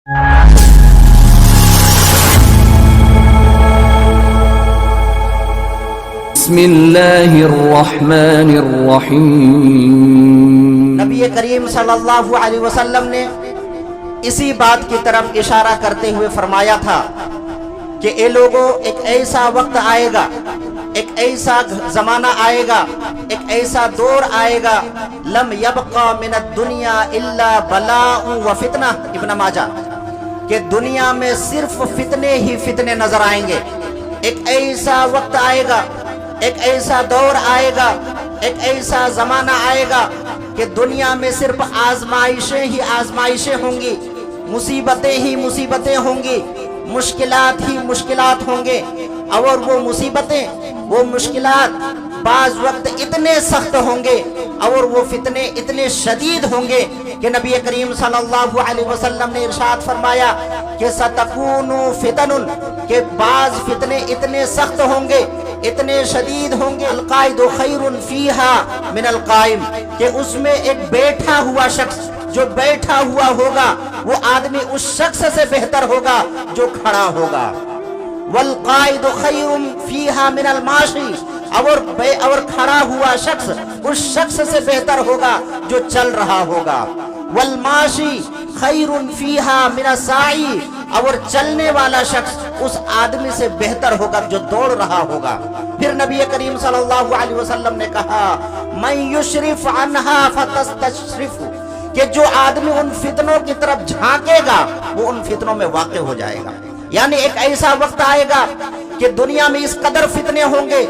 بسم اللہ الرحمن الرحیم۔ نبی کریم صلی اللہ علیہ وسلم نے اسی بات کی طرف اشارہ کرتے ہوئے فرمایا تھا کہ اے لوگوں، ایک ایسا وقت آئے گا، ایک ایسا زمانہ آئے گا، ایک ایسا دور آئے گا، لم یبقى من الدنیا الا بلاء و فتنہ، ابن ماجہ، کہ دنیا میں صرف فتنے ہی فتنے نظر آئیں گے۔ ایک ایسا وقت آئے گا، ایک ایسا دور آئے گا، ایک ایسا زمانہ آئے گا کہ دنیا میں صرف آزمائشیں ہی آزمائشیں ہوں گی، مصیبتیں ہی مصیبتیں ہوں گی، مشکلات ہی مشکلات ہوں گے، اور وہ مصیبتیں، وہ مشکلات بعض وقت اتنے سخت ہوں گے اور وہ فتنے اتنے شدید ہوں گے کہ نبی کریم صلی اللہ علیہ وسلم نے ارشاد فرمایا کہ ستکون فتن، کہ بعض فتنے اتنے سخت ہوں گے، اتنے شدید ہوں گے، القائد خیر فیہا من القائم، کہ اس میں ایک بیٹھا ہوا شخص جو بیٹھا ہوا ہوگا وہ آدمی اس شخص سے بہتر ہوگا جو کھڑا ہوگا، والقائد خیر فیہا من الماشی، اور کھڑا ہوا شخص اس شخص سے بہتر ہوگا جو چل رہا ہوگا، والماشی خیر فیہا من الساعی، اور چلنے والا شخص اس آدمی سے بہتر ہوگا جو دوڑ رہا ہوگا۔ پھر نبی کریم صلی اللہ علیہ وسلم نے کہا من یشرف عنہا فتستشرف، کہ جو آدمی ان فتنوں کی طرف جھانکے گا وہ ان فتنوں میں واقع ہو جائے گا۔ یعنی ایک ایسا وقت آئے گا کہ دنیا میں اس قدر فتنے ہوں گے،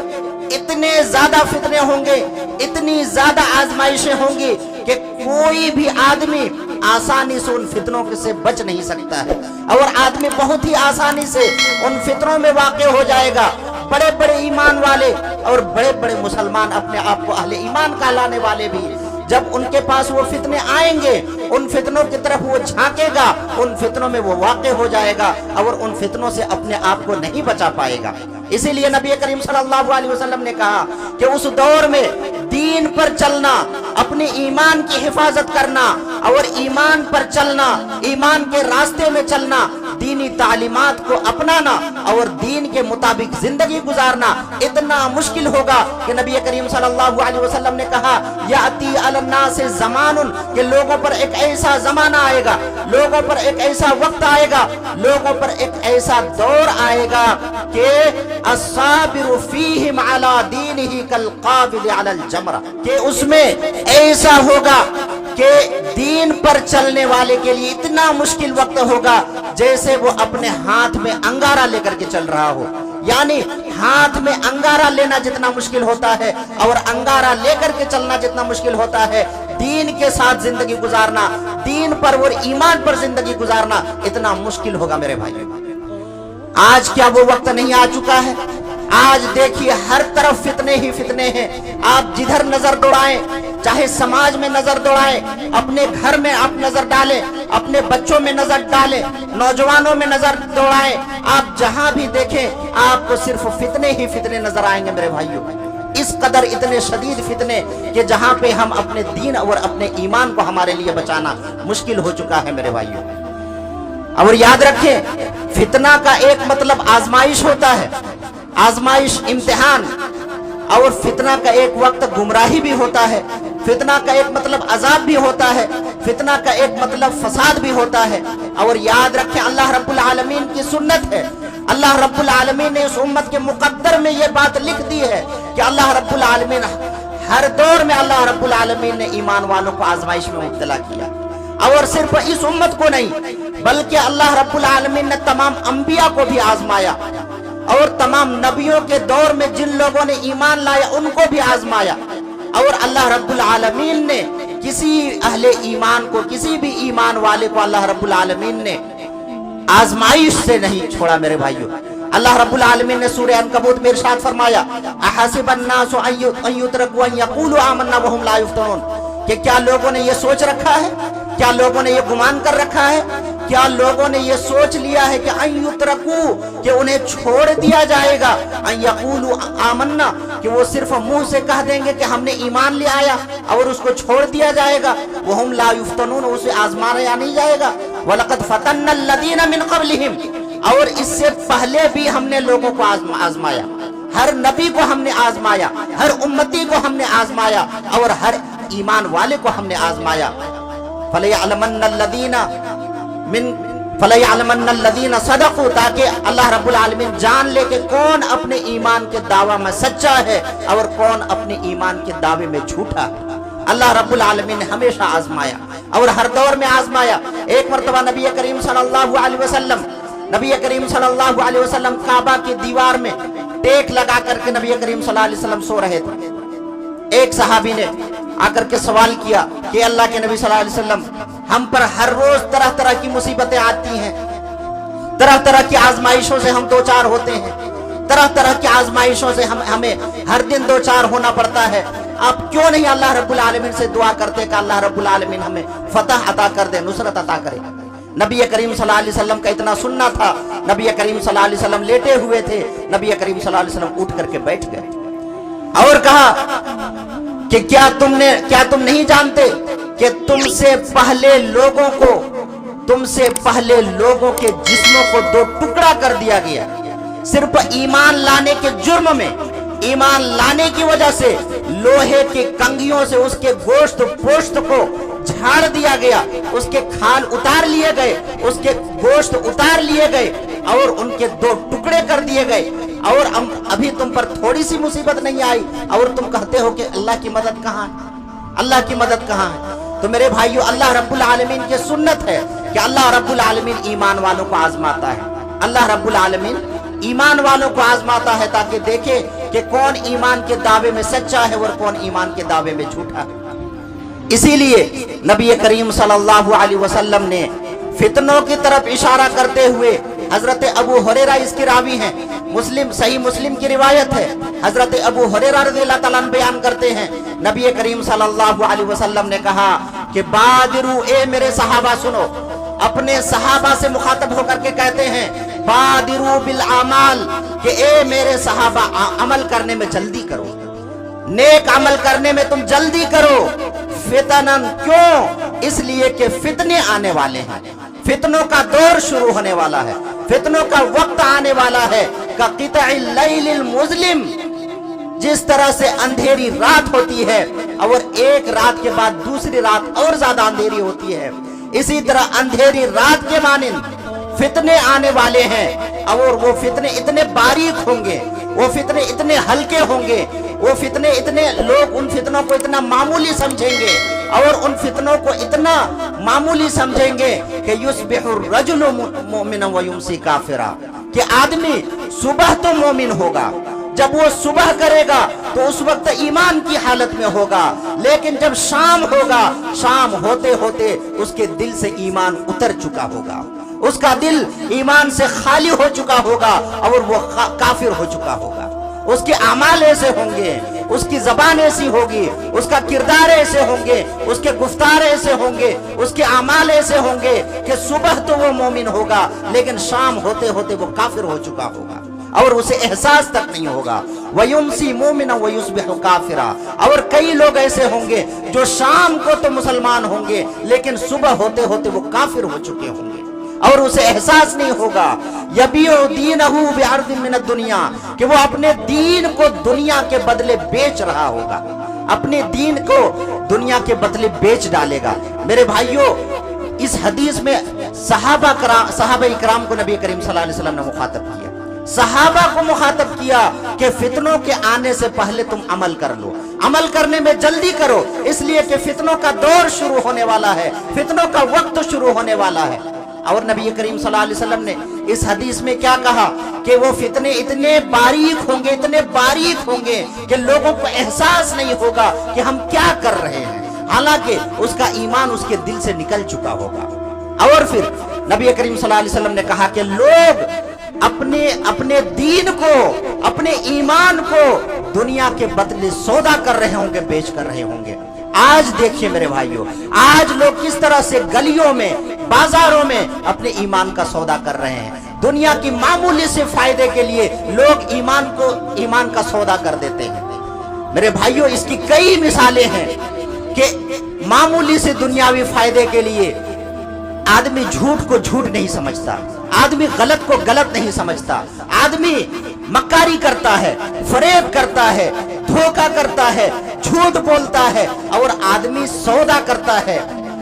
اتنے زیادہ فتنے ہوں گے، اتنی زیادہ آزمائشیں ہوں گی کہ کوئی بھی آدمی آسانی سے ان فتنوں سے بچ نہیں سکتا ہے، اور آدمی بہت ہی آسانی سے ان فتنوں میں واقع ہو جائے گا۔ بڑے بڑے ایمان والے اور بڑے بڑے مسلمان، اپنے آپ کو اہل ایمان کہلانے والے بھی، جب ان کے پاس وہ فتنے آئیں گے ان فتنوں کی طرف وہ جھانکے گا، ان فتنوں میں وہ واقع ہو جائے گا اور ان فتنوں سے اپنے آپ کو نہیں بچا پائے گا۔ اسی لیے نبی کریم صلی اللہ علیہ وسلم نے کہا کہ اس دور میں دین پر چلنا، اپنے ایمان کی حفاظت کرنا اور ایمان پر چلنا، ایمان کے راستے میں چلنا، دینی تعلیمات کو اپنانا اور دین کے مطابق زندگی گزارنا اتنا مشکل ہوگا کہ نبی کریم صلی اللہ علیہ وسلم نے کہا یاتی علی الناس زمان، کہ لوگوں پر ایک ایسا زمانہ آئے گا، لوگوں پر ایک ایسا وقت آئے گا، لوگوں پر ایک ایسا دور آئے گا کہ الصابر فیہم علی دینہ کالقابض علی الجمرہ، کہ اس میں ایسا ہوگا کہ دین پر چلنے والے کے لیے اتنا مشکل وقت ہوگا جیسے وہ اپنے ہاتھ میں انگارہ لے کر کے چل رہا ہو۔ یعنی ہاتھ میں انگارہ لینا جتنا مشکل ہوتا ہے اور انگارہ لے کر کے چلنا جتنا مشکل ہوتا ہے، دین کے ساتھ زندگی گزارنا، دین پر اور ایمان پر زندگی گزارنا اتنا مشکل ہوگا میرے بھائی۔ آج کیا وہ وقت نہیں آ چکا ہے؟ آج دیکھیے ہر طرف فتنے ہی فتنے ہیں، آپ جدھر نظر دوڑائیں، چاہے سماج میں نظر دوڑائیں، اپنے گھر میں آپ نظر ڈالیں، اپنے بچوں میں نظر ڈالیں، نوجوانوں میں نظر دوڑائیں، آپ جہاں بھی دیکھیں آپ کو صرف فتنے ہی فتنے نظر آئیں گے میرے بھائیوں۔ اس قدر اتنے شدید فتنے کہ جہاں پہ ہم اپنے دین اور اپنے ایمان کو ہمارے لیے بچانا مشکل ہو چکا ہے میرے بھائیوں۔ اور یاد رکھیں فتنہ کا ایک مطلب آزمائش ہوتا ہے، آزمائش، امتحان، اور فتنہ کا ایک وقت گمراہی بھی ہوتا ہے، فتنہ کا ایک مطلب عذاب بھی ہوتا ہے، فتنہ کا ایک مطلب فساد بھی ہوتا ہے۔ اور یاد رکھیں اللہ رب العالمین کی سنت ہے، اللہ رب العالمین نے اس امت کے مقدر میں یہ بات لکھ دی ہے کہ اللہ رب العالمین ہر دور میں اللہ رب العالمین نے ایمان والوں کو آزمائش میں مبتلا کیا، اور صرف اس امت کو نہیں بلکہ اللہ رب العالمین نے تمام انبیاء کو بھی آزمایا، اور تمام نبیوں کے دور میں جن لوگوں نے ایمان لایا ان کو بھی آزمایا، اور اللہ رب العالمین نے کسی اہل ایمان کو، کسی بھی ایمان والے کو اللہ رب العالمین نے آزمائش سے نہیں چھوڑا میرے بھائیوں۔ اللہ رب العالمین نے سورہ عنکبوت میں ارشاد فرمایا احسب الناس ان یترکوا ان یقولوا آمنا وهم لا یفتنون، کہ کیا لوگوں نے یہ سوچ رکھا ہے، کیا لوگوں نے یہ گمان کر رکھا ہے، کیا لوگوں نے یہ سوچ لیا ہے کہ ان یترکو، کہ انہیں چھوڑ دیا جائے گا، ان یقولوا آمنا، کہ وہ صرف منہ سے کہہ دیں گے کہ ہم نے ایمان لے آیا اور اس کو چھوڑ دیا جائے گا، وهم لا یفتنون، اسے آزمایا نہیں جائے گا، वलक़द फ़तन्ना अल्लज़ीना मिन क़ब्लिहिम, और इससे पहले भी हमने लोगों को आजमाया, हर नबी को हमने आजमाया, हर उम्मती को हमने आजमाया, और हर ईमान वाले को हमने आजमाया। फलयअलमन्ना अल्लज़ीना सदक़ू, ताकि अल्लाह रब्बुल आलमीन जान ले कि कौन अपने ईमान के दावा में सच्चा है और कौन अपने ईमान के दावे में झूठा है। अल्लाह रब्बुल आलमीन ने हमेशा आजमाया और हर दौर में आजमाया। एक मरतबा नबी करीम सल्लल्लाहु अलैहि वसल्लम काबा की दीवार में टेक लगा करके नबी करीम सल्लल्लाहु अलैहि वसल्लम सो रहे थे। एक सहाबी ने आकर के सवाल किया कि अल्लाह के नबी सल्लल्लाहु अलैहि वसल्लम, हम पर हर रोज तरह तरह की मुसीबतें आती हैं, तरह तरह की आजमाइशों से हम दो चार होते हैं, तरह तरह की आजमाइशों से हमें हर दिन दो चार होना पड़ता है। आप क्यों नहीं अल्लाह रब्बुल आलमीन से दुआ करते कि अल्लाह रब्बुल आलमीन हमें फतह अता कर दे, नुसरत अता करे। नबी करीम सल्लल्लाहु अलैहि वसल्लम का इतना सुनना था, नबी करीम सल्लल्लाहु अलैहि वसल्लम लेटे हुए थे, नबी करीम सल्लल्लाहु अलैहि वसल्लम उठ करके बैठ गए और कहा कि क्या तुम नहीं जानते कि तुमसे पहले लोगों के जिस्मों को दो टुकड़ा कर दिया गया, सिर्फ ईमान लाने के जुर्म में, ईमान लाने की वजह से लोहे की कंघियों से उसके गोश्त पोश्त को झाड़ दिया गया, उसके खाल उतार लिए गए, उसके गोश्त उतार लिए गए और उनके दो टुकड़े कर दिए गए। और अभी तुम पर थोड़ी सी मुसीबत नहीं आई और तुम कहते हो कि अल्लाह की मदद कहाँ है, अल्लाह की मदद कहाँ है। तो मेरे भाइयों, अल्लाह रब्बुल आलमीन की सुन्नत है कि अल्लाह रब्बुल आलमीन ईमान वालों को आजमाता है, अल्लाह रब्बुल आलमीन ईमान वालों को आजमाता है ताकि देखे कि कौन ईमान के दावे में सच्चा है और कौन ईमान के दावे में झूठा है। इसीलिए नबी करीम सल्लल्लाहु अलैहि वसल्लम ने फितनों की तरफ इशारा करते हुए, हजरत अबू हुरैरा इसके रावी हैं, सही मुस्लिम की रिवायत है, हजरत अबू हुरैरा रज़ियल्लाहु ताला अन्हु बयान करते हैं, नबी करीम सल्लल्लाहु अलैहि वसल्लम ने कहा कि बादिरू, ए मेरे सहाबा सुनो, अपने सहाबा से मुखातब होकर के कहते हैं बादिरू बिल आमाल, कि ए मेरे सहाबा अमल करने में जल्दी करो, नेक अमल करने में तुम जल्दी करो। फितनन, क्यों? इसलिए कि फितने आने वाले हैं, फितनों का दौर शुरू होने वाला है, फितनों का वक्त आने वाला है। का क़ितअल लैलिल मुज़लिम, जिस तरह से अंधेरी रात होती है और एक रात के बाद दूसरी रात और ज्यादा अंधेरी होती है, इसी तरह अंधेरी रात के मानिंद फितने आने वाले हैं। और वो फितने इतने बारीक होंगे, वो फितने इतने हल्के होंगे, वो फितने इतने, लोग उन फितनों को इतना मामूली समझेंगे और उन फितनों को इतना मामूली समझेंगे कि युस्बिहुर रजुलु मुमिनन व युमसी काफिरा, कि आदमी सुबह तो मोमिन होगा, जब वो सुबह करेगा तो उस वक्त ईमान की हालत में होगा, लेकिन जब शाम होगा, शाम होते होते उसके दिल से ईमान उतर चुका होगा, उसका दिल ईमान से खाली हो चुका होगा और वो काफिर हो चुका होगा। उसके अमाल ऐसे होंगे, उसकी जबान ऐसी होगी, उसका किरदार ऐसे होंगे, उसके गुफ्तार ऐसे होंगे, उसके अमाल ऐसे होंगे कि सुबह तो वो मोमिन होगा लेकिन शाम होते होते वो काफिर हो चुका होगा और उसे एहसास तक नहीं होगा। वयुमसी मोमिना वयुस्बिहु काफिरा, और कई लोग ऐसे होंगे जो शाम को तो मुसलमान होंगे लेकिन सुबह होते होते वो काफिर हो चुके होंगे और उसे एहसास नहीं होगा। यबीउ दीनहु बिअर्दिन मिनद दुनिया, कि वो अपने दीन को दुनिया के बदले बेच रहा होगा, अपने दीन को दुनिया के बदले बेच डालेगा। मेरे भाइयों, इस हदीस में सहाबा इकराम को नबी करीम सल्लल्लाहु अलैहि वसल्लम ने मुखातब किया, सहाबा को मुखातब किया कि फितनों के आने से पहले तुम अमल कर लो, अमल करने में जल्दी करो, इसलिए कि फितनों का दौर शुरू होने वाला है, फितनों का वक्त शुरू होने वाला है। और नबी करीम सल्लल्लाहु अलैहि वसल्लम ने इस हदीस में क्या कहा कि वो फितने इतने बारीक होंगे, इतने बारीक होंगे कि लोगों को एहसास नहीं होगा कि हम क्या कर रहे हैं, हालांकि उसका ईमान उसके दिल से निकल चुका होगा। और फिर नबी करीम सल्लल्लाहु अलैहि वसल्लम ने कहा कि लोग अपने दीन को, अपने ईमान को दुनिया के बदले सौदा कर रहे होंगे, बेच कर रहे होंगे। आज देखिए मेरे भाइयों, आज लोग किस तरह से गलियों में, बाजारों में अपने ईमान का सौदा कर रहे हैं। दुनिया की मामूली से फायदे के लिए लोग ईमान का सौदा कर देते हैं। मेरे भाइयों, इसकी कई मिसालें हैं कि मामूली से दुनियावी फायदे के लिए आदमी झूठ को झूठ नहीं समझता, आदमी गलत को गलत नहीं समझता, आदमी मक्कारी करता है, फरेब करता है, धोखा करता है, झूठ बोलता है, और आदमी सौदा करता है,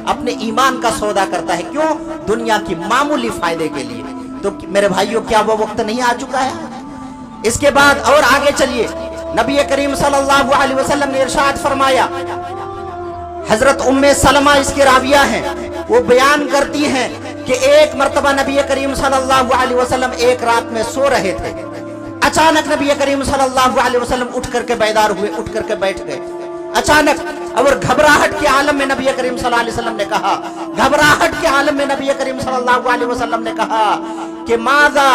अपने ईमान का सौदा करता है। क्यों? दुनिया की मामूली फायदे के लिए। तो मेरे भाइयों, क्या वो वक्त नहीं आ चुका है? इसके बाद और आगे चलिए, नबी करीम सल्लल्लाहु अलैहि वसल्लम ने इरशाद फरमाया, हजरत उम्मे सलमा इसके राविया हैं, वो बयान करती हैं कि एक मर्तबा नबी करीम सल्लल्लाहु अलैहि वसल्लम एक रात में सो रहे थे। अचानक नबी करीम सल्लल्लाहु अलैहि वसल्लम उठ करके बेदार हुए, उठ करके बैठ गए अचानक, और घबराहट के आलम में नबी करीम सल्लल्लाहु अलैहि वसल्लम ने कहा, घबराहट के आलम में नबी करीम सल्लल्लाहु अलैहि वसल्लम ने कहा कि माज़ा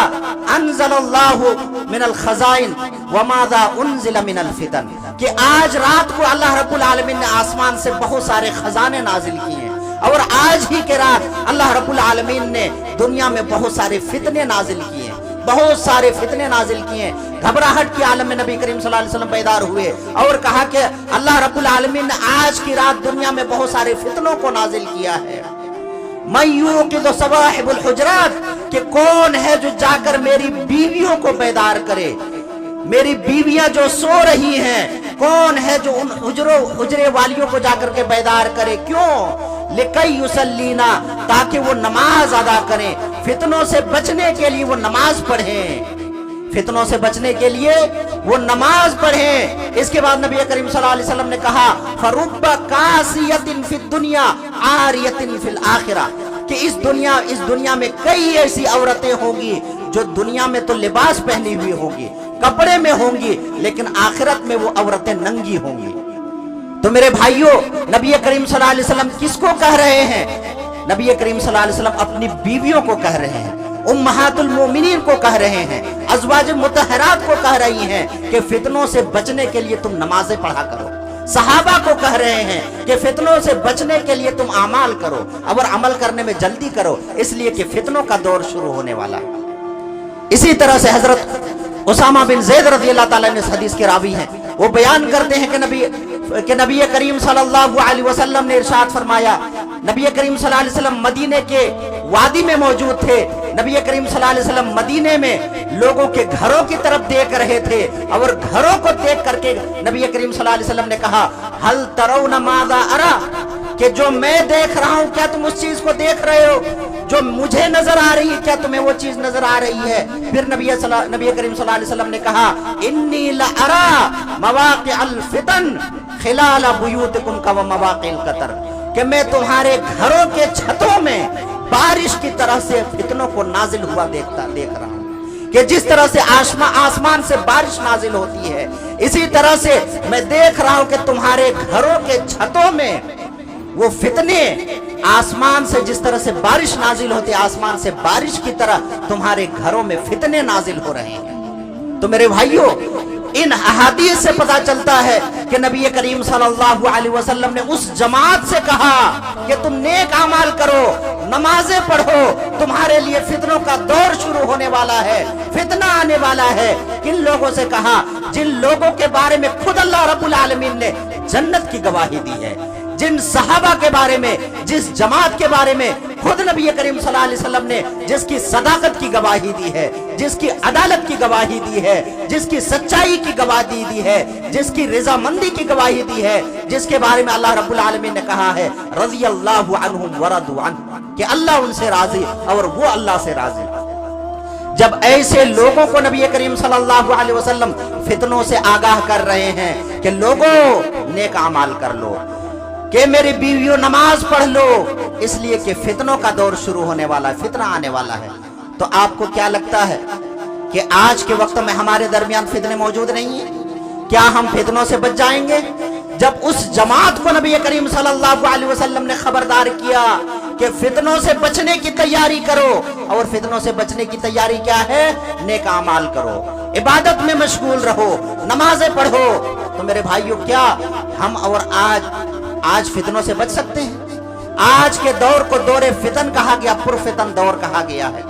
अंज़लल्लाहु मिनल खज़ाइन व माज़ा उन्ज़िला मिनल फितन, कि आज रात को अल्लाह रब्बुल आलमीन ने आसमान से बहुत सारे खजाने नाजिल किए हैं, और आज ही के रात अल्लाह रब्बुल आलमीन ने दुनिया में बहुत सारे फितने नाजिल किए हैं, बहुत सारे फितने नाजिल किए। घबराहट के आलम में नबी करीम सल्लल्लाहु अलैहि वसल्लम बेदार हुए और कहा कि अल्लाह रब्बुल आलमीन ने आज की रात दुनिया में बहुत सारे फितनों को नाजिल किया है। मय्यू के दो सवाहिबुल हुजरात, कि कौन है जो जाकर मेरी बीवियों को बेदार करे, मेरी बीवियां जो सो रही हैं, कौन है जो उन हुजरे वालियों को जाकर के बेदार करे। क्यों? लिकई युसल्लीना, ताकि वो नमाज अदा करें, फितनों से बचने के लिए वो नमाज पढ़ें, फितनों से बचने के लिए वो नमाज पढ़ें। इसके बाद नबी करीम सल्लल्लाहु अलैहि वसल्लम ने कहा, फरुब्बा कासियतिन फिद दुनिया आरियतिन फिल आखिरा, कि इस दुनिया में कई ऐसी औरतें होंगी जो दुनिया में तो लिबास पहनी हुई होंगी, कपड़े में होंगी, लेकिन आखिरत में वो औरतें नंगी होंगी। तो मेरे भाइयों, नबी करीम सल्लल्लाहु अलैहि वसल्लम किसको कह रहे हैं? नबी करीम सल्लल्लाहु अलैहि वसल्लम अपनी बीवियों को कह रहे हैं, उम्महातुल मोमिनीन को कह रहे हैं, अज़वाज मुतहरात को कह रही हैं कि फितनों से बचने के लिए तुम नमाजें पढ़ा करो। सहाबा को कह रहे हैं कि फितनों से बचने के लिए तुम अमाल करो, और अमल करने में जल्दी करो, इसलिए कि फितनों का दौर शुरू होने वाला है। इसी तरह से हजरत उसामा बिन ज़ैद रज़ियल्लाहु ताला अन्हु इस हदीस के रावी हैं, वो बयान करते हैं कि नबी करीम सल्लल्लाहु अलैहि वसल्लम ने इरशाद फरमाया, नबी करीम सल्लल्लाहु अलैहि वसल्लम मदीने के वादी में मौजूद थे। नबी करीम सल्लल्लाहु अलैहि वसल्लम मदीने में लोगों के घरों की तरफ देख रहे थे, और घरों को देख करके नबी करीम सल्लल्लाहु अलैहि वसल्लम ने कहा, हल तरौना माज़ा अरा, कि जो मैं देख रहा हूं क्या तुम उस चीज को देख रहे हो? जो मुझे नजर आ रही है क्या तुम्हें वो चीज नजर आ रही है? फिर नबी करीम सल्लल्लाहु अलैहि वसल्लम ने कहा, इन्नी लअरा मवाक़िअल फितन खिलाल बुयूतिकुम का व मवाक़िल कतर, कि मैं तुम्हारे घरों के छतों में बारिश की तरह से फितनों को नाजिल हुआ देख रहा हूं, कि जिस तरह से आसमान से बारिश नाजिल होती है, इसी तरह से मैं देख रहा हूं कि तुम्हारे घरों के छतों में वो फितने आसमान से जिस तरह से बारिश नाजिल होती है, आसमान से बारिश की तरह तुम्हारे घरों में फितने नाजिल हो रहे हैं। तो मेरे भाइयों, इन अहादीस से पता चलता है कि नबी करीम सल्लल्लाहु अलैहि वसल्लम ने उस जमात से कहा कि तुम नेक अमाल करो, नमाजें पढ़ो, तुम्हारे लिए फितनों का दौर शुरू होने वाला है, फितना आने वाला है। किन लोगों से कहा? जिन लोगों के बारे में खुद अल्लाह रब्बुल आलमीन ने जन्नत की गवाही दी है, जिन सहाबा के बारे में, जिस जमात के बारे में खुद नबी करीम सल्लल्लाहु अलैहि वसल्लम ने जिसकी सदाकत की गवाही दी है, जिसकी अदालत की गवाही दी है, जिसकी सच्चाई की गवाही दी है, जिसकी रज़ामंदी की गवाही दी है, जिसके बारे में अल्लाह रब्बुल आलमीन ने कहा है रज़ियल्लाहु अन्हुम व रदू अन्हु, कि अल्लाह उनसे राजी और वो अल्लाह से राजी। जब ऐसे लोगों को नबी करीम सल्लल्लाहु अलैहि वसल्लम फितनों से आगाह कर रहे हैं कि लोगों नेक अमाल कर लो, कि मेरी बीवियों नमाज पढ़ लो, इसलिए कि फितनों का दौर शुरू होने वाला है, फितना आने वाला है। तो आपको क्या लगता है कि आज के वक्त में हमारे दरमियान फितने मौजूद नहीं है? क्या हम फितनों से बच जाएंगे? जब उस जमात को नबी करीम सल्लल्लाहु अलैहि वसल्लम ने खबरदार किया कि फितनों से बचने की तैयारी करो, और फितनों से बचने की तैयारी क्या है? नेक अमाल करो, इबादत में मशगूल रहो, नमाजें पढ़ो। तो मेरे भाइयों, क्या हम और आज फितनों से बच सकते हैं? आज के दौर को दौरे फितन कहा गया, पुरफितन दौर कहा गया है।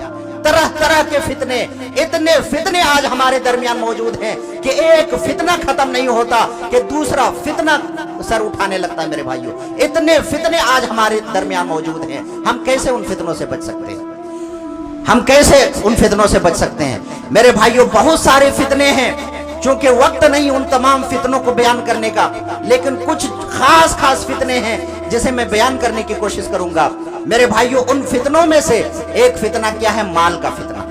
तरह तरह के फितने, इतने फितने आज हमारे दरमियान मौजूद हैं कि एक फितना खत्म नहीं होता कि दूसरा फितना सर उठाने लगता है। मेरे भाइयों, इतने फितने आज हमारे दरमियान मौजूद हैं। हम कैसे उन फितनों से बच सकते हैं? हम कैसे उन फितनों से बच सकते हैं? मेरे भाइयों, बहुत सारे फितने हैं, चूंकि वक्त नहीं उन तमाम फितनों को बयान करने का, लेकिन कुछ खास खास फितने हैं जिसे मैं बयान करने की कोशिश करूंगा। मेरे भाइयों, उन फितनों में से एक फितना क्या है? माल का फितना।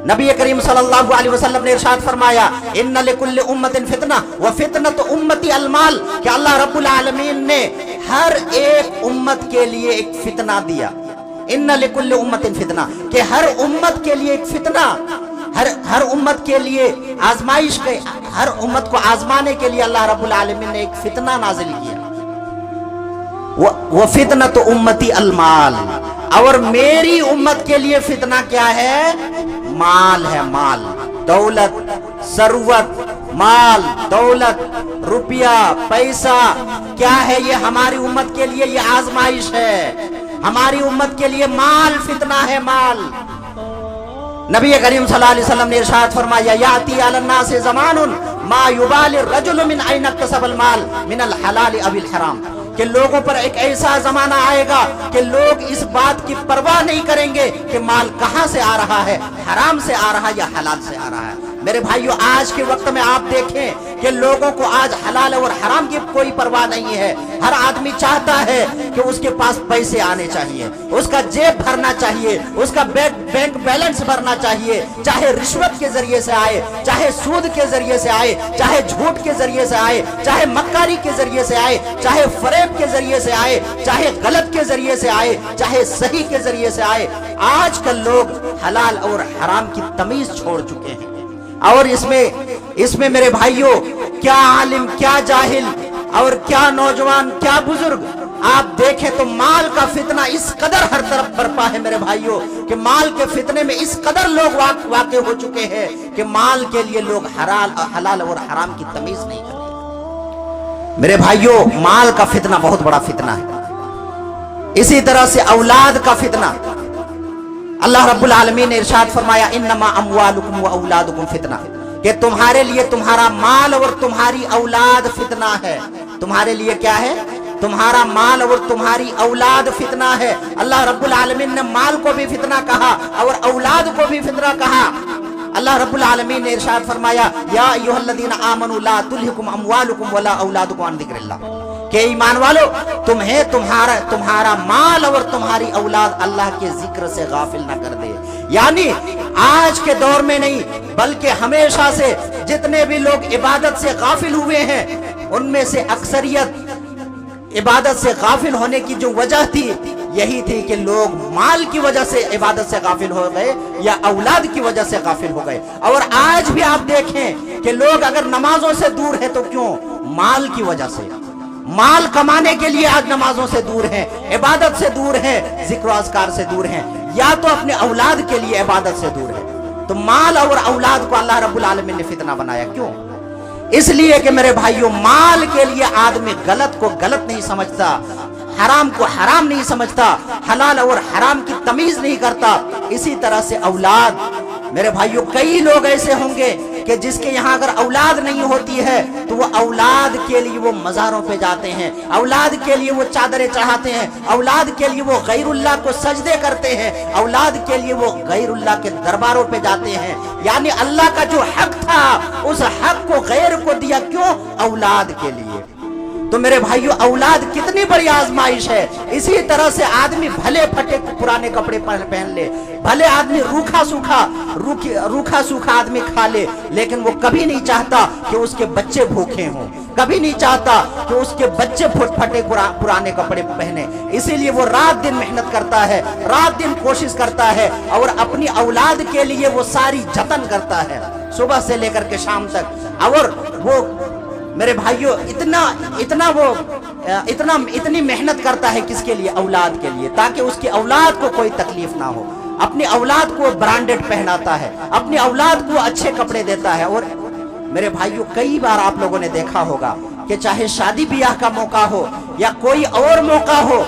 नबी करीम सल्लल्लाहु अलैहि वसल्लम ने इरशाद फरमाया, इन्ना लिकुल्लि उम्मतिन फितना व फितनतु उम्मती अलमाल, कि अल्लाह रब्बुल आलमीन ने हर एक उम्मत के लिए एक फितना दिया। इन्ना लिकुल्लि उम्मतिन फितना, कि हर उम्मत के लिए एक फितना, हर उम्मत के लिए आजमाइश के, हर उम्मत को आजमाने के लिए अल्लाह रब्बुल आलमीन ने एक फितना नाजिल किया। वो फितना तो उम्मती अलमाल, और मेरी उम्मत के लिए फितना क्या है? माल है। माल, दौलत, सरुवत, माल, दौलत, रुपया, पैसा, क्या है ये? हमारी उम्मत के लिए ये आजमाइश है। हमारी उम्मत के लिए माल फितना है। माल, नबी करीम सल्लल्लाहु अलैहि वसल्लम ने इरशाद फरमाया, याती अलन्नास ज़मानुन मा युबालि रजुल मिन ऐन इक्तसबल माल मिनल हलाल अविल हराम, कि लोगों पर एक ऐसा जमाना आएगा कि लोग इस बात की परवाह नहीं करेंगे कि माल कहां से आ रहा है, हराम से आ रहा है या हलाल से आ रहा है। मेरे भाइयों, आज के वक्त में आप देखें कि लोगों को आज हलाल और हराम की कोई परवाह नहीं है। हर आदमी चाहता है कि उसके पास पैसे आने चाहिए, उसका जेब भरना चाहिए, उसका बैंक बैलेंस भरना चाहिए, चाहे रिश्वत के जरिए से आए, चाहे सूद के जरिए से आए, चाहे झूठ के जरिए से आए, चाहे मक्कारी के जरिए से आए, चाहे फरेब के जरिए से आए, चाहे गलत के जरिए से आए, चाहे सही के जरिए से आए। आजकल लोग हलाल और हराम की तमीज छोड़ चुके हैं। और इसमें मेरे भाइयों, क्या आलिम, क्या जाहिल, और क्या नौजवान, क्या बुजुर्ग, आप देखें तो माल का फितना इस कदर हर तरफ बरपा है मेरे भाइयों, कि माल के फितने में इस कदर लोग वाक़े हो चुके हैं कि माल के लिए लोग हलाल और हराम की तमीज नहीं करते। मेरे भाइयों, माल का फितना बहुत बड़ा फितना है। इसी तरह से औलाद का फितना, अल्लाह रब्बुल आलमीन ने इरशाद फरमाया, इन्नमा अम्वालुकुम व औलादुकुम फितना, कि तुम्हारे लिए तुम्हारा माल और तुम्हारी औलाद फितना है। तुम्हारे लिए क्या है? तुम्हारा माल और तुम्हारी औलाद फितना है। अल्लाह रब्बुल आलमीन ने माल को भी फितना कहा और औलाद को भी फितना कहा। अल्लाह रब्बुल आलमीन ने इरशाद फरमाया, या अय्युहल्लज़ीना आमनू ला तुल्हिकुम अम्वालुकुम वला औलादुकुम अन ज़िक्रिल्लाह, कि ईमान वालो, तुम्हें तुम्हारा माल और तुम्हारी औलाद अल्लाह के जिक्र से गाफिल ना कर दे। यानी आज के दौर में नहीं, बल्कि हमेशा से जितने भी लोग इबादत से गाफिल हुए हैं, उनमें से अक्सरियत इबादत से गाफिल होने की जो वजह थी, यही थी कि लोग माल की वजह से इबादत से गाफिल हो गए या औलाद की वजह से गाफिल हो गए। और आज भी आप देखें कि लोग अगर नमाजों से दूर है तो क्यों? माल की वजह से। माल कमाने के लिए आज नमाजों से दूर हैं, इबादत से दूर हैं, जिक्र अज़कार से दूर हैं, या तो अपने औलाद के लिए इबादत से दूर है। तो माल और औलाद को अल्लाह रब्बुल आलमीन ने फितना बनाया। क्यों? इसलिए कि मेरे भाइयों, माल के लिए आदमी गलत को गलत नहीं समझता, हराम को हराम नहीं समझता, हलाल और हराम की तमीज नहीं करता। इसी तरह से औलाद, मेरे भाइयों, कई लोग ऐसे होंगे कि जिसके यहाँ अगर औलाद नहीं होती है तो वो औलाद के लिए वो मज़ारों पे जाते हैं, औलाद के लिए वो चादरें चढ़ाते हैं, औलाद के लिए वो गैरुल्लाह को सजदे करते हैं, औलाद के लिए वो गैरुल्लाह के दरबारों पे जाते हैं। यानी अल्लाह का जो हक था, उस हक को गैर को दिया। क्यों? औलाद के लिए। तो मेरे भाइयों, औलाद कितनी बड़ी आजमाइश है। इसी तरह से आदमी भले फटे पुराने कपड़े पहन ले, भले आदमी रूखा सूखा आदमी खा ले, लेकिन वो कभी नहीं चाहता कि उसके बच्चे भूखे हों, कभी नहीं चाहता कि उसके बच्चे फटे पुराने कपड़े पहने। इसीलिए वो रात दिन मेहनत करता है, रात दिन कोशिश करता है, और अपनी औलाद के लिए वो सारी जतन करता है, सुबह से लेकर के शाम तक। और वो मेरे भाइयों, इतनी मेहनत करता है किसके लिए? औलाद के लिए, ताकि उसकी औलाद को कोई तकलीफ ना हो। अपनी औलाद को ब्रांडेड पहनाता है, अपनी औलाद को अच्छे कपड़े देता है। और मेरे भाइयों, कई बार आप लोगों ने देखा होगा कि चाहे शादी ब्याह का मौका हो या कोई और मौका हो,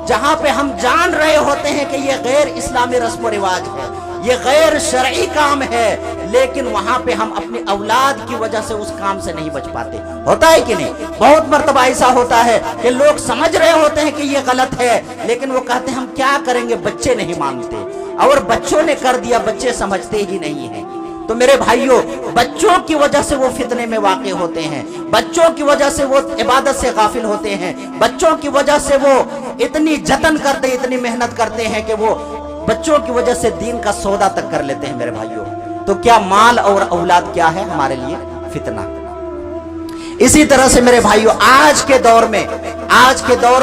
जहां पे हम जान रहे होते हैं कि ये गैर इस्लामी रस्म व रिवाज है, یہ غیر شرعی کام ہے، لیکن وہاں پہ ہم اپنی اولاد کی وجہ سے اس کام سے نہیں بچ پاتے. ہوتا ہے کہ نہیں؟ بہت مرتبہ ایسا ہوتا ہے کہ لوگ سمجھ رہے ہوتے ہیں کہ یہ غلط ہے، لیکن وہ کہتے ہیں ہم کیا کریں گے، بچے نہیں مانتے، اور بچوں نے کر دیا، بچے سمجھتے ہی نہیں ہیں. تو میرے بھائیوں، بچوں کی وجہ سے وہ فتنے میں واقع ہوتے ہیں، بچوں کی وجہ سے وہ عبادت سے غافل ہوتے ہیں، بچوں کی وجہ سے وہ اتنی جتن کرتے، اتنی محنت کرتے ہیں کہ وہ بچوں کی وجہ سے دین کا سودا تک کر لیتے ہیں. میرے بھائیوں، تو کیا مال اور اولاد کیا ہے ہمارے لیے؟ فتنہ. اسی طرح سے میرے بھائیوں، آج کے دور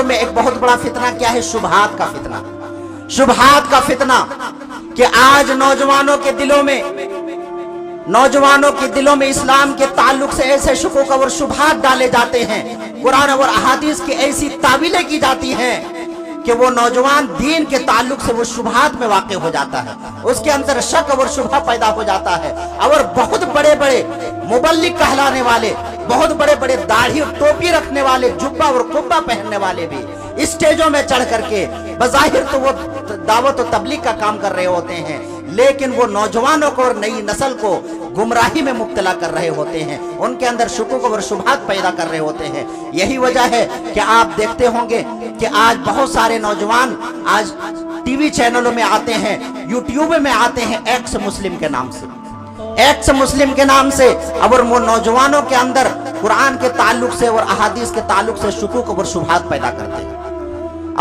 میں ایک بہت بڑا فتنہ کیا ہے؟ شبہات کا فتنہ. شبہات کا فتنہ کہ آج نوجوانوں کے دلوں میں اسلام کے تعلق سے ایسے شکوک اور شبہات ڈالے جاتے ہیں، قرآن اور احادیث کی ایسی تعویلیں کی جاتی ہیں کہ وہ نوجوان دین کے تعلق سے وہ شبہات میں واقع ہو جاتا ہے، اس کے اندر شک اور شبہ پیدا ہو جاتا ہے. اور بہت بڑے بڑے مبلغ کہلانے والے، بہت بڑے بڑے داڑھی اور ٹوپی رکھنے والے، جبہ اور قبہ پہننے والے بھی اسٹیجوں میں چڑھ کر کے بظاہر تو وہ دعوت و تبلیغ کا کام کر رہے ہوتے ہیں، لیکن وہ نوجوانوں کو اور نئی نسل کو گمراہی میں مبتلا کر رہے ہوتے ہیں، ان کے اندر شکوک اور شبہات پیدا کر رہے ہوتے ہیں. یہی وجہ ہے کہ آپ دیکھتے ہوں گے کہ آج بہت سارے نوجوان آج ٹی وی چینلوں میں آتے ہیں، یوٹیوب میں آتے ہیں ایکس مسلم کے نام سے، ایکس مسلم کے نام سے، اور وہ نوجوانوں کے اندر قرآن کے تعلق سے اور احادیث کے تعلق سے شکوک اور شبہات پیدا کرتے ہیں.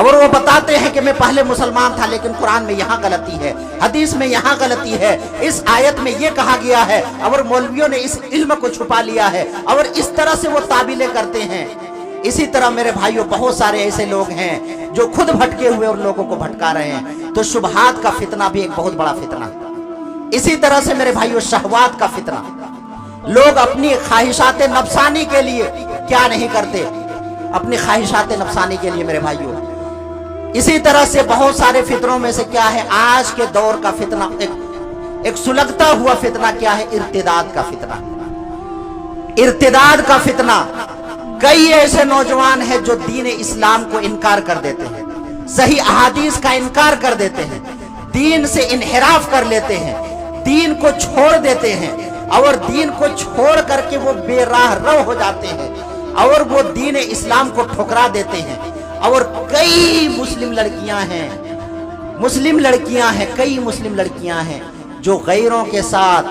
اور وہ بتاتے ہیں کہ میں پہلے مسلمان تھا، لیکن قرآن میں یہاں غلطی ہے، حدیث میں یہاں غلطی ہے، اس آیت میں یہ کہا گیا ہے، اور مولویوں نے اس علم کو چھپا لیا ہے، اور اس طرح سے وہ تعبیلیں کرتے ہیں. اسی طرح میرے بھائیوں، بہت سارے ایسے لوگ ہیں جو خود بھٹکے ہوئے اور لوگوں کو بھٹکا رہے ہیں. تو شبہات کا فتنہ بھی ایک بہت بڑا فتنہ. اسی طرح سے میرے بھائیوں، شہوات کا فتنہ. لوگ اپنی خواہشات نفسانی کے لیے کیا نہیں کرتے، اپنی خواہشات نفسانی کے لیے میرے بھائیوں. اسی طرح سے بہت سارے فتنوں میں سے کیا ہے آج کے دور کا فتنہ، ایک سلگتا ہوا فتنہ کیا ہے؟ ارتداد کا فتنہ. ارتداد کا فتنہ. کئی ایسے نوجوان ہیں جو دین اسلام کو انکار کر دیتے ہیں، صحیح احادیث کا انکار کر دیتے ہیں، دین سے انحراف کر لیتے ہیں، دین کو چھوڑ دیتے ہیں، اور دین کو چھوڑ کر کے وہ بے راہ رو ہو جاتے ہیں، اور وہ دین اسلام کو ٹھکرا دیتے ہیں. اور کئی مسلم لڑکیاں ہیں، کئی مسلم لڑکیاں ہیں جو غیروں کے ساتھ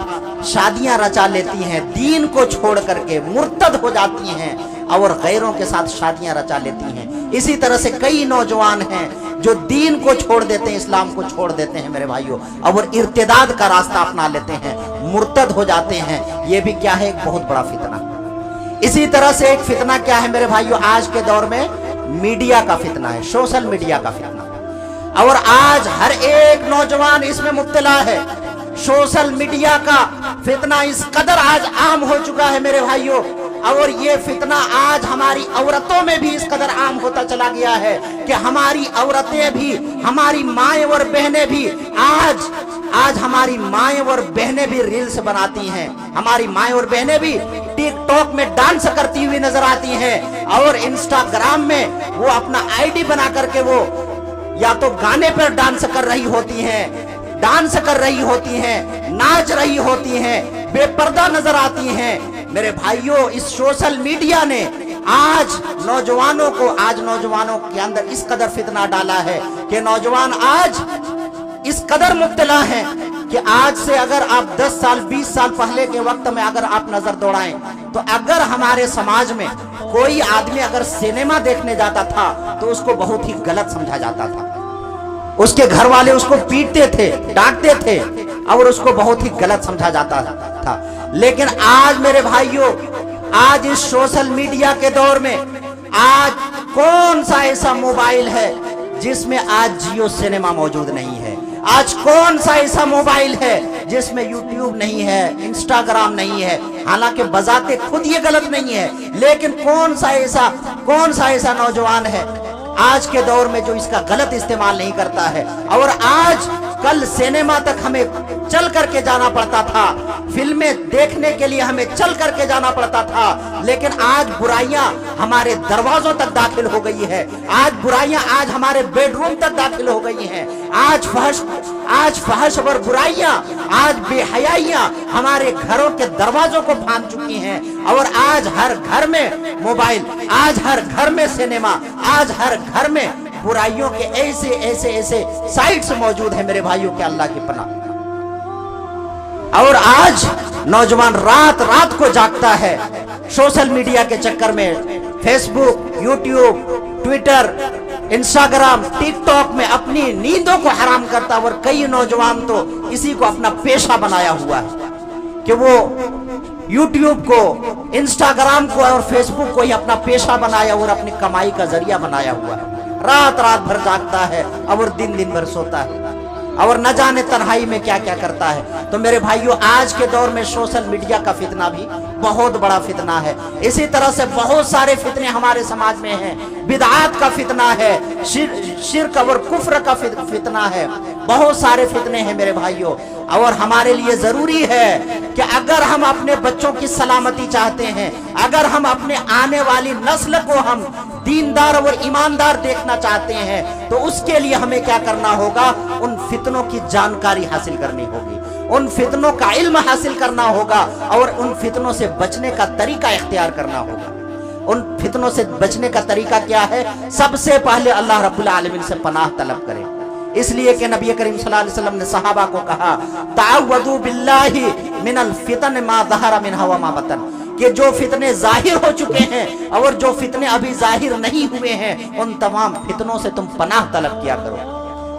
شادیاں رچا لیتی ہیں، دین کو چھوڑ کر کے مرتد ہو جاتی ہیں اور غیروں کے ساتھ شادیاں رچا لیتی ہیں. اسی طرح سے کئی نوجوان ہیں جو دین کو چھوڑ دیتے ہیں، اسلام کو چھوڑ دیتے ہیں میرے بھائیوں، اور ارتداد کا راستہ اپنا لیتے ہیں، مرتد ہو جاتے ہیں. یہ بھی کیا ہے؟ ایک بہت بڑا فتنہ. اسی طرح سے ایک فتنہ کیا ہے میرے بھائیوں؟ آج کے دور میں میڈیا کا فتنہ ہے، سوشل میڈیا کا فتنہ. اور آج ہر ایک نوجوان اس میں مبتلا ہے. سوشل میڈیا کا فتنہ اس قدر آج عام ہو چکا ہے میرے بھائیوں، اور یہ فتنہ آج ہماری عورتوں میں بھی اس قدر عام ہوتا چلا گیا ہے کہ ہماری عورتیں بھی، ہماری مائیں اور بہنیں بھی آج ہماری مائیں اور بہنیں بھی ریلز بناتی ہیں، ہماری مائیں اور بہنیں بھی ٹک ٹاک میں ڈانس کرتی ہوئی نظر آتی ہیں، اور انسٹاگرام میں وہ اپنا آئی ڈی بنا کر کے وہ یا تو گانے پر ڈانس کر رہی ہوتی ہیں، ناچ رہی ہوتی ہیں، بے پردہ نظر آتی ہیں. میرے بھائیوں، اس سوشل میڈیا نے آج نوجوانوں کے اندر اس قدر فتنہ ڈالا ہے کہ نوجوان آج اس قدر مبتلا ہیں کہ آج سے اگر آپ 10 سال 20 سال پہلے کے وقت میں اگر آپ نظر دوڑائیں تو اگر ہمارے سماج میں کوئی آدمی اگر سینما دیکھنے جاتا تھا تو اس کو بہت ہی غلط سمجھا جاتا تھا، اس کے گھر والے اس کو پیٹتے تھے، ڈانٹتے تھے، اور اس کو بہت ہی غلط سمجھا جاتا تھا. لیکن آج میرے بھائیوں، آج اس سوشل میڈیا کے دور میں آج کون سا ایسا موبائل ہے جس میں آج جیو سینما موجود نہیں ہے؟ آج کون سا ایسا موبائل ہے جس میں یوٹیوب نہیں ہے، انسٹاگرام نہیں ہے؟ حالانکہ بذات خود یہ غلط نہیں ہے، لیکن کون سا ایسا نوجوان ہے آج کے دور میں جو اس کا غلط استعمال نہیں کرتا ہے؟ اور آج کل سینما تک ہمیں چل کر کے جانا پڑتا تھا، फिल्में देखने के लिए हमें चल करके जाना पड़ता था, लेकिन आज बुराइयां हमारे दरवाजों तक दाखिल हो गई है। आज बुराइयां आज हमारे बेडरूम तक दाखिल हो गई हैं। आज फहश और बुराइयां, आज बेहयाइयां हमारे घरों के दरवाजों को फांद चुकी हैं। और आज हर घर में मोबाइल, आज हर घर में सिनेमा, आज हर घर में बुराइयों के ऐसे साइट्स मौजूद हैं मेरे भाइयों के, अल्लाह की पनाह। और आज नौजवान रात रात को जागता है सोशल मीडिया के चक्कर में, Facebook, YouTube, Twitter, Instagram, TikTok में अपनी नींदों को हराम करता है। और कई नौजवान तो इसी को अपना पेशा बनाया हुआ है कि वो यूट्यूब को, इंस्टाग्राम को और फेसबुक को ही अपना पेशा बनाया और अपनी कमाई का जरिया बनाया हुआ है। रात रात भर जागता है और दिन दिन भर सोता है और न जाने तन्हाई में क्या क्या करता है। तो मेरे भाइयों, आज के दौर में सोशल मीडिया का फितना भी बहुत बड़ा फितना है। इसी तरह से बहुत सारे फितने हमारे समाज में हैं। बिदआत का फितना है, शिर्क और कुफ्र का फितना है, बहुत सारे फितने हैं मेरे भाइयों। और हमारे लिए जरूरी है कि अगर हम अपने बच्चों की सलामती चाहते हैं, अगर हम अपने आने वाली नस्ल को हम दीनदार और ईमानदार देखना चाहते हैं, तो उसके लिए हमें क्या करना होगा? उन फितनों की जानकारी हासिल करनी होगी, उन फितनों का इल्म हासिल करना होगा और उन फितनों से बचने का तरीका इख्तियार करना होगा। उन फितनों से बचने का तरीका क्या है? सबसे पहले अल्लाह रब्बुल आलमीन से पनाह तलब करें। इसलिए कि नबी करीम सल्लल्लाहु अलैहि वसल्लम ने सहाबा को कहा, ताअव्वदु बिल्लाहि मिनल फितन मा ज़हरा मिनहा व मा बतन, कि जो फितने जाहिर हो चुके हैं और जो फितने अभी जाहिर नहीं हुए हैं, उन तमाम फितनों से तुम पनाह तलब किया करो।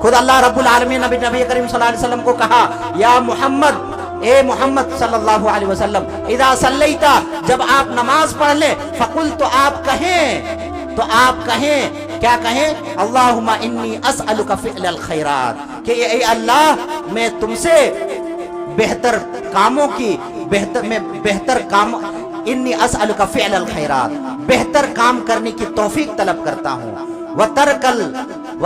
खुद अल्लाह रब्बुल आलमीन नबी करीम सल्लल्लाहु अलैहि वसल्लम को कहा, या मोहम्मद, ए मोहम्मद सल्लल्लाहु अलैहि वसल्लम, इदा सल्लैता, जब आप नमाज पढ़ ले, फकुल, तो आप कहें क्या कहें? अल्लाहुम्मा इन्नी अस्अलुका फ़िअलल खैरात, कि ए अल्लाह, मैं तुमसे बेहतर कामों की बेहतर काम, इन्नी अस्अलुका फ़िअलल खैरात, बेहतर काम करने की तौफीक तलब करता हूँ। व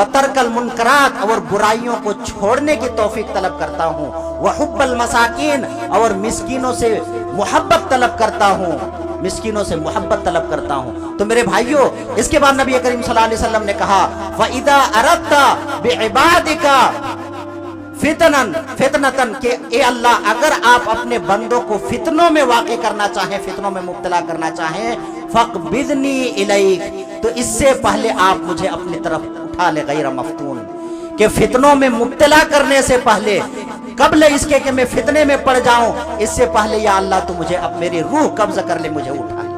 तरकल मुनकरात, और बुराइयों को छोड़ने की तौफीक तलब करता हूँ। व हुब्बल मसाकीन, और मिस्कीनों से मोहब्बत तलब करता हूँ, मिस्कीनों से मोहब्बत तलब करता हूँ। तो मेरे भाइयों, इसके बाद नबी करीम सल्लल्लाहु अलैहि वसल्लम ने कहा, वइदा अरदता बिइबादिका फितनतन, के ए अल्लाह, अगर आप अपने बंदों को फितनों में वाक़े करना चाहें, फितनों में मुब्तला करना चाहें, फक़बिदनी इलैक, तो इससे पहले आप मुझे अपनी तरफ उठा ले, गैर मफ्तून, कि फितनों में मुब्तला करने से पहले, कब्ल इसके कि मैं फितने में पड़ जाऊं, इससे पहले या अल्लाह तो मुझे अब मेरी रूह कब्ज़ कर ले, मुझे उठा ले।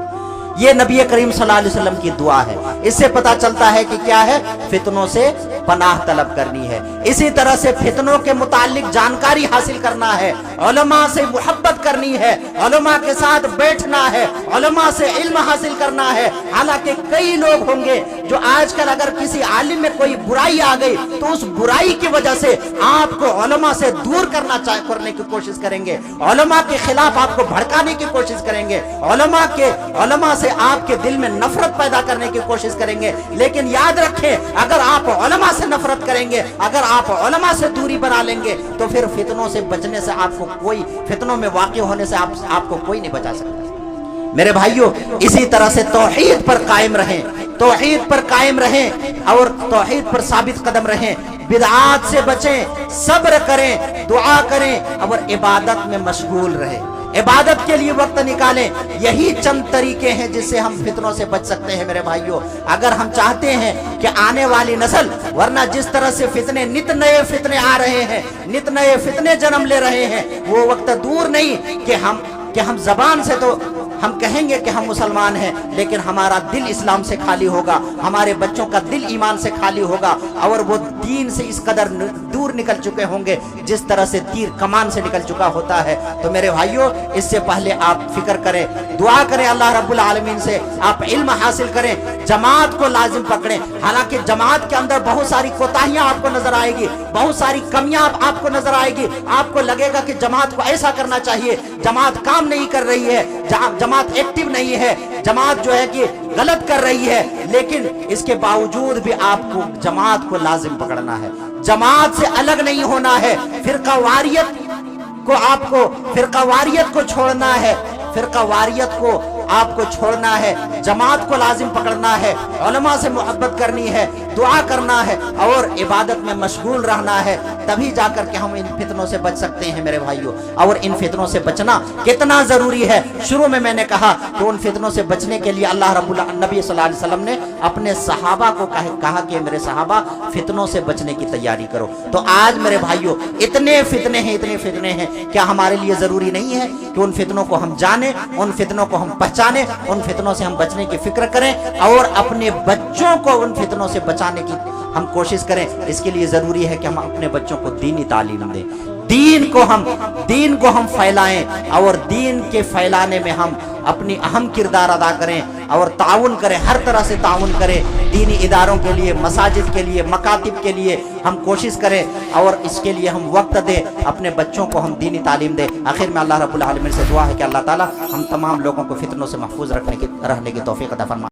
ये नबी करीम सल्लल्लाहु अलैहि वसल्लम की दुआ है। इससे पता चलता है कि क्या है? फितनों से पनाह तलब करनी है। इसी तरह से फितनों के मुतालिक जानकारी हासिल करना है, उलमा से मोहब्बत करनी है, उलमा के साथ बैठना है, उलमा से इल्म हासिल करना है। हालांकि कई लोग होंगे जो आजकल अगर किसी आलिम में कोई बुराई आ गई तो उस बुराई की वजह से आपको उलमा से दूर करने की कोशिश करेंगे, उलमा के खिलाफ आपको भड़काने की कोशिश करेंगे, उलमा से आपके दिल में नफरत पैदा करने की कोशिश करेंगे। लेकिन याद रखें, अगर आप उलमा से नफरत करेंगे, अगर आप उलमा से दूरी बना लेंगे, तो फिर फितनों से बचने से आपको कोई, फितनों में वाक़ई होने से आपको कोई नहीं बचा सकता। मेरे भाइयों, इसी तरह से तौहीद पर कायम रहें, तौहीद पर कायम रहें और तौहीद पर साबित कदम रहें, बिदआत से बचें, सब्र करें, दुआ करें और इबादत में मशगूल रहें। इबादत के लिए वक्त निकालें। यही चंद तरीके हैं जिससे हम फितनों से बच सकते हैं मेरे भाइयों। अगर हम चाहते हैं कि आने वाली नस्ल, वरना जिस तरह से फितने, नित नए फितने आ रहे हैं, नित नए फितने जन्म ले रहे हैं, वो वक्त दूर नहीं कि हम जबान से तो हम कहेंगे कि हम मुसलमान हैं, लेकिन हमारा दिल इस्लाम से खाली होगा, हमारे बच्चों का दिल ईमान से खाली होगा और वो दीन से इस कदर दूर निकल चुके होंगे जिस तरह से तीर कमान से निकल चुका होता है। तो मेरे भाइयों, इससे पहले आप फिक्र करें, दुआ करें अल्लाह रब्बुल आलमीन से, आप इल्म हासिल करें, जमात को लाजिम पकड़ें। हालांकि जमात के अंदर बहुत सारी कोताहियां आपको नजर आएगी, बहुत सारी कमियां आपको नजर आएगी, आपको लगेगा कि जमात को ऐसा करना चाहिए, जमात काम नहीं कर रही है, जमात एक्टिव नहीं है, जमात जो है कि गलत कर रही है, लेकिन इसके बावजूद भी आपको जमात को लाजिम पकड़ना है, जमात से अलग नहीं होना है, फिरका वारियत को आपको फिरकावारियत को छोड़ना है, फिरकावारियत को आपको छोड़ना है, जमात को लाजिम पकड़ना है, उलमा से मोहब्बत करनी है, दुआ करना है और इबादत में मशगूल रहना है, तभी जाकर के हम इन फितनों से बच सकते हैं मेरे भाइयों। और इन फितनों से बचना कितना ज़रूरी है। शुरू में मैंने कहा कि उन फितनों से बचने के लिए अल्लाह रब्बुल नबी सल्लल्लाहु अलैहि वसल्लम ने अपने सहाबा को कहा कि मेरे सहाबा फितनों से बचने की तैयारी करो। तो आज मेरे भाइयों इतने फितने हैं, क्या हमारे लिए ज़रूरी नहीं है कि उन फितनों को हम जाने, उन फितनों को हम पहचाने, उन फितनों से हम बचने की फिक्र करें और अपने बच्चों को उन फितनों से बचाने की हम कोशिश करें। इसके लिए ज़रूरी है कि हम अपने बच्चों को दीनी तालीम दें, दीन को हम फैलाएं और दीन के फैलाने में हम अपनी अहम किरदार अदा करें और ताउन करें, हर तरह से ताउन करें। दीनी इदारों के लिए, मसाजिद के लिए, मकातिब के लिए हम कोशिश करें और इसके लिए हम वक्त दें, अपने बच्चों को हम दीनी तालीम दें। आखिर में अल्लाह रब्बुल आलमीन से दुआ है कि अल्लाह ताला हम तमाम लोगों को फितनों से महफूज रहने की तौफीक अता फरमाए।